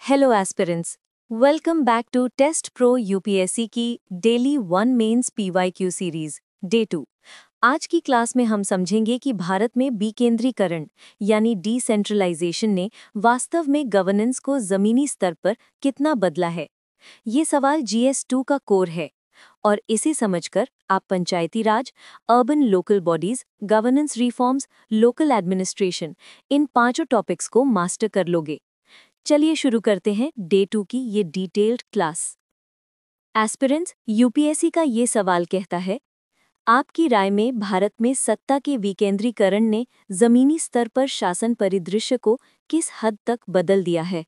Hello aspirants, welcome back to test pro UPSC की daily one mains PYQ series day 2। आज की class में हम समझेंगे कि भारत में विकेंद्रीकरण यानी डिसेंट्रलाइजेशन ने वास्तव में गवर्नेंस को जमीनी स्तर पर कितना बदला है। ये सवाल GS2 का कोर है और इसे समझकर आप Panchayati Raj, urban local bodies, governance reforms, local administration इन पांचों टॉपिक्स को मास्टर कर लोगे। चलिए शुरू करते हैं डे 2 की ये डिटेल्ड क्लास। एस्पिरेंट्स, यूपीएससी का ये सवाल कहता है, आपकी राय में भारत में सत्ता के विकेंद्रीकरण ने जमीनी स्तर पर शासन परिदृश्य को किस हद तक बदल दिया है।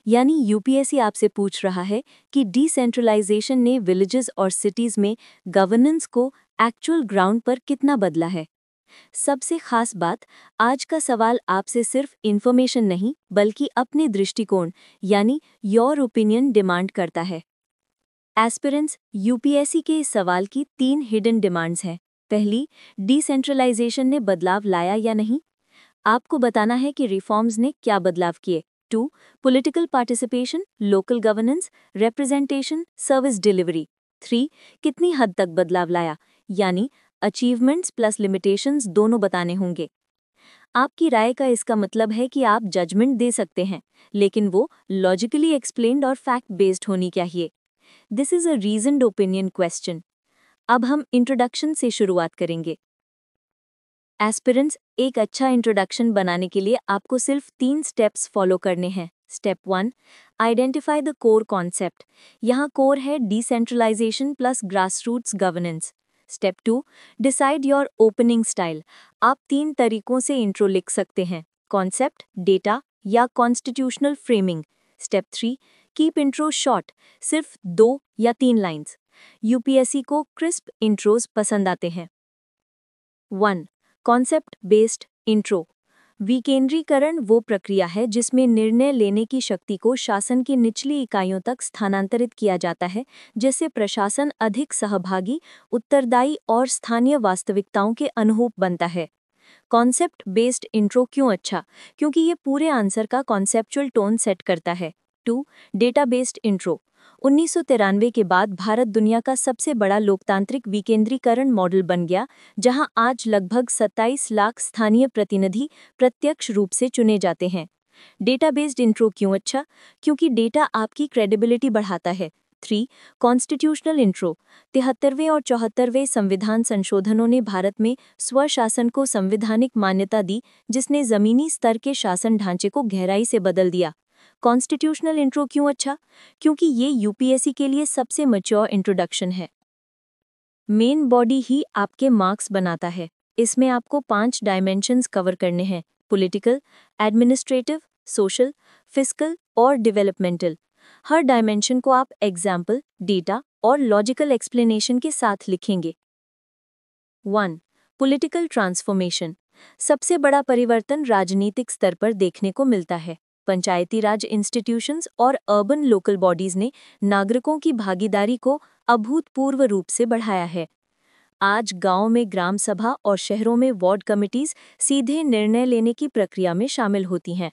यानी यूपीएससी आपसे पूछ रहा है कि डिसेंट्रलाइजेशन ने विलेजेस और सिटीज में गवर्नेंस को एक्चुअल ग्राउंड पर कितना बदला है। सबसे खास बात, आज का सवाल आपसे सिर्फ इन्फॉर्मेशन नहीं बल्कि अपने दृष्टिकोण यानी योर ओपिनियन डिमांड करता है। एस्पिरेंट्स, यूपीएससी के इस सवाल की 3 हिडन डिमांड्स हैं। पहली, डिसेंट्रलाइजेशन ने बदलाव लाया या नहीं। आपको बताना है कि रिफॉर्म्स ने क्या बदलाव किए। 2, political participation, local governance, representation, service delivery. 3, कितनी हद तक बदलाव लाया, यानी अचीवमेंट्स प्लस लिमिटेशंस दोनों बताने होंगे। आपकी राय का इसका मतलब है कि आप जजमेंट दे सकते हैं, लेकिन वो लॉजिकली एक्सप्लेन्ड और फैक्ट बेस्ड होनी चाहिए। This is a reasoned opinion question. अब हम इंट्रोडक्शन से शुरुआत करेंगे। एस्पिरेंट्स, एक अच्छा इंट्रोडक्शन बनाने के लिए आपको सिर्फ 3 स्टेप्स फॉलो करने हैं। Step 1, identify the core concept. यहाँ कोर है decentralization plus grassroots governance. Step 2, decide your opening style. आप 3 तरीकों से इंट्रो लिख सकते हैं, कॉन्सेप्ट, डेटा या constitutional framing. Step 3, keep intro short, सिर्फ 2 या 3 लाइन्स। यूपीएससी को क्रिस्प इंट्रोज पसंद आते हैं। 1, कॉन्सेप्ट बेस्ड इंट्रो। विकेंद्रीकरण वो प्रक्रिया है जिसमें निर्णय लेने की शक्ति को शासन की निचली इकाइयों तक स्थानांतरित किया जाता है, जिससे प्रशासन अधिक सहभागी, उत्तरदायी और स्थानीय वास्तविकताओं के अनुरूप बनता है। कॉन्सेप्ट बेस्ड इंट्रो क्यों अच्छा? क्योंकि ये पूरे आंसर का कॉन्सेप्चुअल टोन सेट करता है। 2, डेटा बेस्ड इंट्रो। 1993 के बाद भारत दुनिया का सबसे बड़ा लोकतांत्रिक विकेंद्रीकरण मॉडल बन गया, जहां आज लगभग 27 लाख स्थानीय प्रतिनिधि प्रत्यक्ष रूप से चुने जाते हैं। डेटा बेस्ड इंट्रो क्यों अच्छा? क्योंकि डेटा आपकी क्रेडिबिलिटी बढ़ाता है। 3, कॉन्स्टिट्यूशनल इंट्रो। 73वें और 74वें संविधान संशोधनों ने भारत में स्वशासन को संवैधानिक मान्यता दी, जिसने जमीनी स्तर के शासन ढांचे को गहराई से बदल दिया। कॉन्स्टिट्यूशनल इंट्रो क्यों अच्छा? क्योंकि ये यूपीएससी के लिए सबसे मैच्योर इंट्रोडक्शन है। मेन बॉडी ही आपके मार्क्स बनाता है। इसमें आपको 5 डायमेंशंस कवर करने हैं, पॉलिटिकल, एडमिनिस्ट्रेटिव, सोशल, फिस्कल और डेवलपमेंटल। हर डायमेंशन को आप एग्जाम्पल, डेटा और लॉजिकल एक्सप्लेनेशन के साथ लिखेंगे। 1, पॉलिटिकल ट्रांसफॉर्मेशन। सबसे बड़ा परिवर्तन राजनीतिक स्तर पर देखने को मिलता है। पंचायती राज इंस्टीट्यूशंस और अर्बन लोकल बॉडीज ने नागरिकों की भागीदारी को अभूतपूर्व रूप से बढ़ाया है। आज गांव में ग्राम सभा और शहरों में वार्ड कमिटीज सीधे निर्णय लेने की प्रक्रिया में शामिल होती हैं।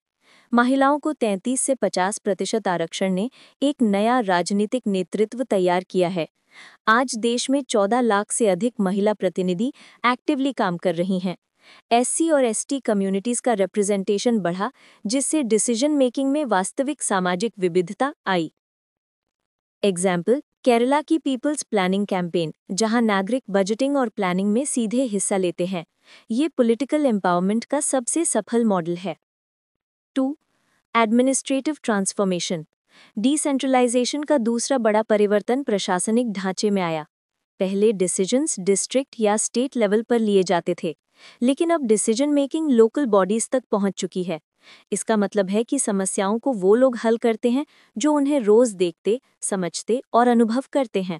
महिलाओं को 33 से 50% आरक्षण ने एक नया राजनीतिक नेतृत्व तैयार किया है। आज देश में 14 लाख से अधिक महिला प्रतिनिधि एक्टिवली काम कर रही हैं। एससी और एसटी कम्युनिटीज का रिप्रेजेंटेशन बढ़ा, जिससे डिसीजन मेकिंग में वास्तविक सामाजिक विविधता आई। एग्जाम्पल, केरला की पीपल्स प्लानिंग कैंपेन, जहां नागरिक बजटिंग और प्लानिंग में सीधे हिस्सा लेते हैं। ये पॉलिटिकल एम्पावरमेंट का सबसे सफल मॉडल है। 2, एडमिनिस्ट्रेटिव ट्रांसफॉर्मेशन। डिसेंट्रलाइजेशन का दूसरा बड़ा परिवर्तन प्रशासनिक ढांचे में आया। पहले डिसीजंस डिस्ट्रिक्ट या स्टेट लेवल पर लिए जाते थे, लेकिन अब डिसीजन मेकिंग लोकल बॉडीज तक पहुंच चुकी है। इसका मतलब है कि समस्याओं को वो लोग हल करते हैं जो उन्हें रोज देखते, समझते और अनुभव करते हैं।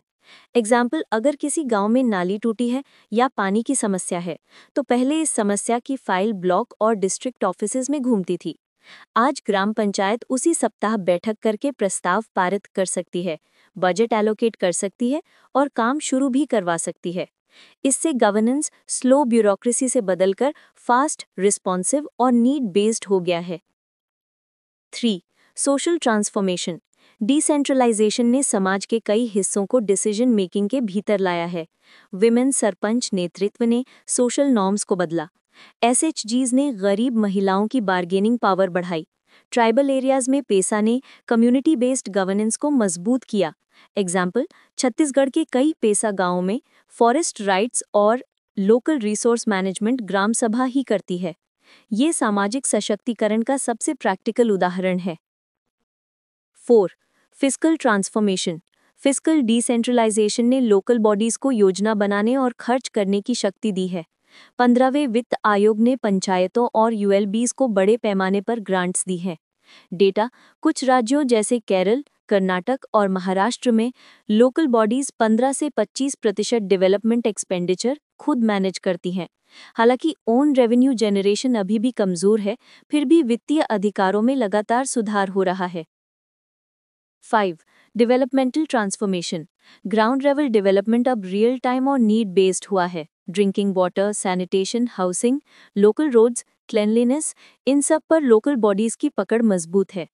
एग्जाम्पल, अगर किसी गांव में नाली टूटी है या पानी की समस्या है, तो पहले इस समस्या की फाइल ब्लॉक और डिस्ट्रिक्ट ऑफिसेज में घूमती थी। आज ग्राम पंचायत उसी सप्ताह बैठक करके प्रस्ताव पारित कर सकती है, बजट एलोकेट कर सकती है और काम शुरू भी करवा सकती है। इससे गवर्नेंस स्लो ब्यूरोक्रेसी से बदलकर फास्ट, रिस्पॉन्सिव और नीड बेस्ड हो गया है। 3, सोशल ट्रांसफॉर्मेशन। डिसेंट्रलाइजेशन ने समाज के कई हिस्सों को डिसीजन मेकिंग के भीतर लाया है। विमेन सरपंच नेतृत्व ने सोशल नॉर्म्स को बदला। एसएचजीज ने गरीब महिलाओं की बार्गेनिंग पावर बढ़ाई। ट्राइबल एरियाज में पेसा ने कम्युनिटी बेस्ड गवर्नेंस को मजबूत किया। एग्जाम्पल, छत्तीसगढ़ के कई पेसा गांवों में फॉरेस्ट राइट्स और लोकल रिसोर्स मैनेजमेंट ग्राम सभा ही करती है। ये सामाजिक सशक्तिकरण का सबसे प्रैक्टिकल उदाहरण है। 4. Fiscal transformation. फिस्कल डिसेंट्रलाइजेशन ने लोकल बॉडीज को योजना बनाने और खर्च करने की शक्ति दी है। 15वें वित्त आयोग ने पंचायतों और यूएलबीज को बड़े पैमाने पर ग्रांट्स दी हैं। डेटा, कुछ राज्यों जैसे केरल, कर्नाटक और महाराष्ट्र में लोकल बॉडीज 15 से 25% डेवलपमेंट एक्सपेंडिचर खुद मैनेज करती हैं। हालांकि ओन रेवेन्यू जनरेशन अभी भी कमजोर है, फिर भी वित्तीय अधिकारों में लगातार सुधार हो रहा है। 5. Developmental transformation. Ground level development अब रियल टाइम और नीड बेस्ड हुआ है। Drinking water, sanitation, housing, local roads, cleanliness, इन सब पर लोकल बॉडीज की पकड़ मजबूत है।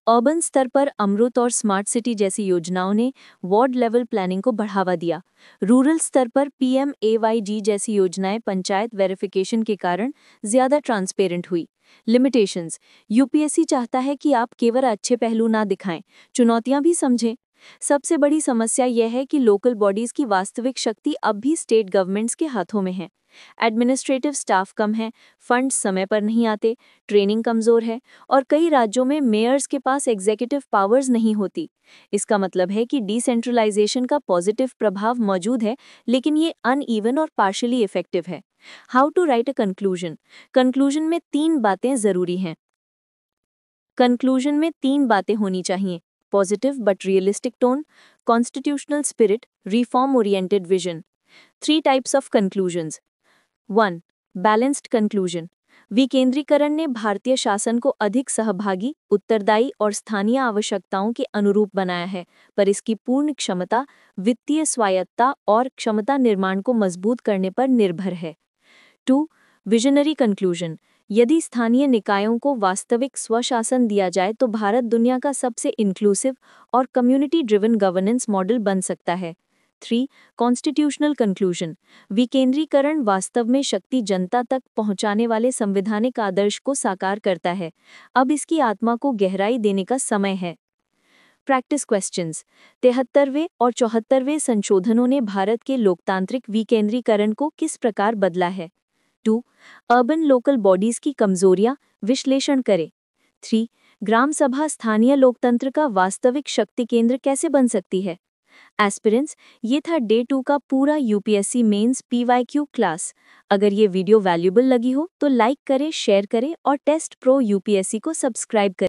अर्बन स्तर पर अमृत और स्मार्ट सिटी जैसी योजनाओं ने वार्ड लेवल प्लानिंग को बढ़ावा दिया। रूरल स्तर पर PMAYG जैसी योजनाएं पंचायत वेरिफिकेशन के कारण ज्यादा ट्रांसपेरेंट हुई। लिमिटेशंस। यूपीएससी चाहता है कि आप केवल अच्छे पहलू ना दिखाएं, चुनौतियां भी समझें। सबसे बड़ी समस्या यह है कि लोकल बॉडीज की वास्तविक शक्ति अब भी स्टेट गवर्नमेंट्स के हाथों में है। एडमिनिस्ट्रेटिव स्टाफ कम है, फंड्स समय पर नहीं आते, ट्रेनिंग कमजोर है और कई राज्यों में मेयर्स के पास एग्जीक्यूटिव पावर्स नहीं होती। इसका मतलब है कि डिसेंट्रलाइजेशन का पॉजिटिव प्रभाव मौजूद है, लेकिन ये अनइवन और पार्शियली इफेक्टिव है। How to write a conclusion. Conclusion में 3 बातें जरूरी हैं। कंक्लूजन में 3 बातें होनी चाहिए: positive but realistic tone, constitutional spirit, reform oriented vision. 3 types of conclusions. 1. Balanced conclusion. विकेंद्रीकरण ने भारतीय शासन को अधिक सहभागी, उत्तरदायी और स्थानीय आवश्यकताओं के अनुरूप बनाया है, पर इसकी पूर्ण क्षमता, वित्तीय स्वायत्तता और क्षमता निर्माण को मजबूत करने पर निर्भर है। 2. Visionary conclusion. यदि स्थानीय निकायों को वास्तविक स्वशासन दिया जाए तो भारत दुनिया का सबसे इंक्लूसिव और कम्युनिटी ड्रिवन गवर्नेंस मॉडल बन सकता है। 3. Constitutional conclusion. विकेंद्रीकरण वास्तव में शक्ति जनता तक पहुंचाने वाले संवैधानिक आदर्श को साकार करता है। अब इसकी आत्मा को गहराई देने का समय है। Practice questions. 73वें और 74वें संशोधनों ने भारत के लोकतांत्रिक विकेंद्रीकरण को किस प्रकार बदला है? 2. अर्बन लोकल बॉडीज की कमजोरियां विश्लेषण करें। 3. ग्राम सभा स्थानीय लोकतंत्र का वास्तविक शक्ति केंद्र कैसे बन सकती है? एस्पिरेंट्स, ये था डे 2 का पूरा यूपीएससी मेंस PYQ क्लास। अगर ये वीडियो वैल्यूएबल लगी हो तो लाइक करें, शेयर करें और टेस्ट प्रो यूपीएससी को सब्सक्राइब करें।